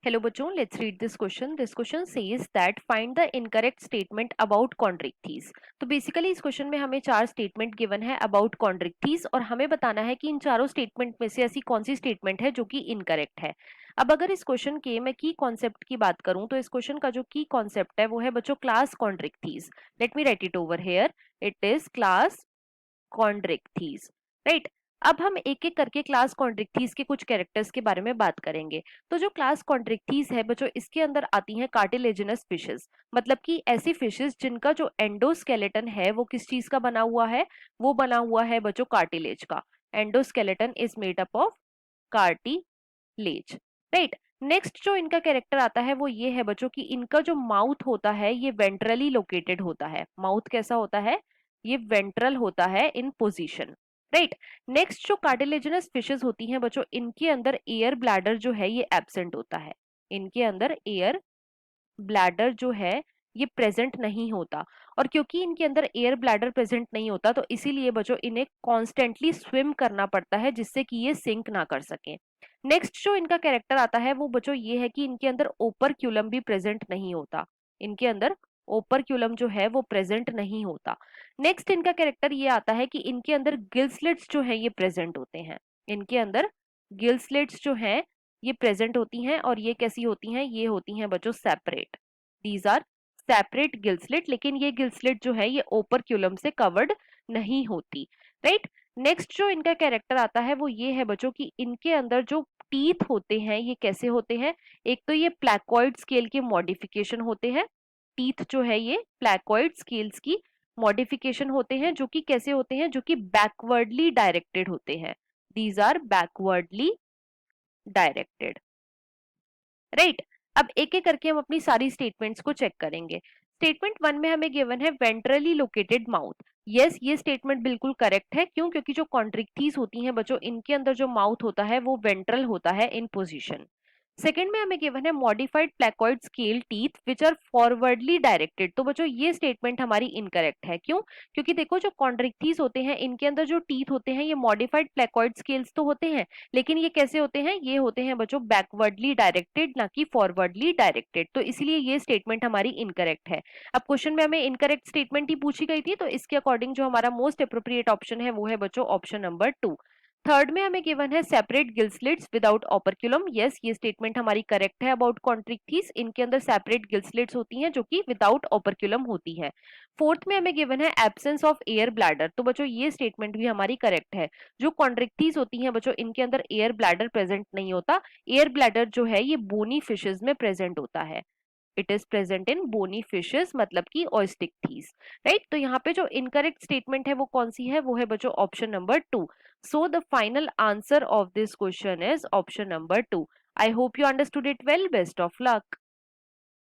Hello बच्चों, let's read this question. This question says that find the incorrect statement about chondrichthyes. तो basically इस question में हमें चार स्टेटमेंट गिवन है अबाउट कॉन्ड्रिक्टीज और हमें बताना है कि इन चारों स्टेटमेंट में से ऐसी कौन सी स्टेटमेंट है जो कि इनकरेक्ट है। अब अगर इस क्वेश्चन के मैं की कॉन्सेप्ट की बात करूं तो इस क्वेश्चन का जो की कॉन्सेप्ट है वो है बच्चों class chondrichthyes. Let me write it over here. It is class chondrichthyes, right. अब हम एक एक करके क्लास कॉन्ड्रिक्टीज के कुछ कैरेक्टर्स के बारे में बात करेंगे। तो जो क्लास कॉन्ड्रिक्टीज है बच्चों, इसके अंदर आती हैं कार्टिलेजिनस फिशेस, मतलब कि ऐसी फिशेस जिनका जो एंडोस्केलेटन है वो किस चीज का बना हुआ है, वो बना हुआ है बच्चों कार्टिलेज का। Endoskeleton is made up of cartilage, right. Next जो इनका कैरेक्टर आता है वो ये है बच्चों कि इनका जो माउथ होता है ये वेंट्रली लोकेटेड होता है। माउथ कैसा होता है, ये वेंट्रल होता है इन पोजीशन, राइट। नेक्स्ट जो कार्टिलेजिनस फिशेस होती हैं बच्चों, इनके अंदर एयर ब्लैडर जो है ये एब्सेंट होता है। इनके अंदर एयर ब्लैडर जो है ये प्रेजेंट नहीं होता, और क्योंकि इनके अंदर एयर ब्लैडर प्रेजेंट नहीं होता तो इसीलिए बच्चों इन्हें कॉन्स्टेंटली स्विम करना पड़ता है जिससे कि ये सिंक ना कर सके। नेक्स्ट जो इनका कैरेक्टर आता है वो बच्चों ये है कि इनके अंदर ओपरक्यूलम भी प्रेजेंट नहीं होता। इनके अंदर ओपरक्यूलम जो है वो प्रेजेंट नहीं होता। नेक्स्ट इनका कैरेक्टर ये आता है कि इनके अंदर गिल स्लिट्स जो है ये प्रेजेंट होते हैं। इनके अंदर गिल स्लिट्स जो है ये प्रेजेंट होती हैं, और ये कैसी होती हैं, ये होती हैं बच्चों separate. These are separate gill slit, लेकिन ये गिल स्लिट जो है ये ओपरक्यूलम से कवर्ड नहीं होती, राइट। नेक्स्ट जो इनका कैरेक्टर आता है वो ये है बच्चों कि इनके अंदर जो टीथ होते हैं ये कैसे होते हैं। एक तो ये प्लैकॉइड स्केल के मॉडिफिकेशन होते हैं। टीथ जो है ये प्लैकॉइड स्केल्स की मॉडिफिकेशन होते हैं, जो कि कैसे होते हैं, जो कि बैकवर्डली डायरेक्टेड होते हैं। These are backwardly directed, right. अब एक एक करके हम अपनी सारी स्टेटमेंट्स को चेक करेंगे। स्टेटमेंट वन में हमें गिवन है वेंट्रली लोकेटेड माउथ। यस, ये स्टेटमेंट बिल्कुल करेक्ट है। क्यों? क्योंकि जो कॉन्ट्रिक्टीज होती हैं बच्चों, इनके अंदर जो माउथ होता है वो वेंट्रल होता है इन पोजीशन। सेकंड में हमें गिवन है modified placoid scale teeth which are forwardly directed. तो बच्चों ये स्टेटमेंट हमारी इनकरेक्ट है। क्यों? क्योंकि देखो जो कॉन्ट्रिक्टीज होते हैं इनके अंदर जो टीथ होते हैं ये मॉडिफाइड प्लैकॉइड स्केल्स तो होते हैं, लेकिन ये कैसे होते हैं, ये होते हैं बच्चों बैकवर्डली डायरेक्टेड, ना कि फॉरवर्डली डायरेक्टेड। तो इसलिए ये स्टेटमेंट हमारी इनकरेक्ट है। अब क्वेश्चन में हमें इनकरेक्ट स्टेटमेंट ही पूछी गई थी, तो इसके अकॉर्डिंग जो हमारा मोस्ट अप्रोप्रिएट ऑप्शन है वो है बच्चों ऑप्शन नंबर 2। थर्ड में हमें गिवन है separate gill slits without operculum. Yes, ये स्टेटमेंट हमारी करेक्ट है अबाउट कॉन्ट्रिक्टीज। इनके अंदर सेपरेट गिल स्लिट्स होती हैं जो कि विदाउट ओपरक्यूलम होती है। फोर्थ में हमें गिवन है एब्सेंस ऑफ एयर ब्लैडर। तो बच्चों ये स्टेटमेंट भी हमारी करेक्ट है। जो कॉन्ट्रिक्टीज होती हैं बच्चों, इनके अंदर एयर ब्लैडर प्रेजेंट नहीं होता। एयर ब्लैडर जो है ये बोनी फिशेज में प्रेजेंट होता है। It is present in bony fishes, मतलब कि ओस्टिकथीज, राइट। तो यहाँ पे जो इनकरेक्ट स्टेटमेंट है वो कौन सी है, वो है बच्चों option number 2। So the final answer of this question is option number 2। I hope you understood it well. Best of luck.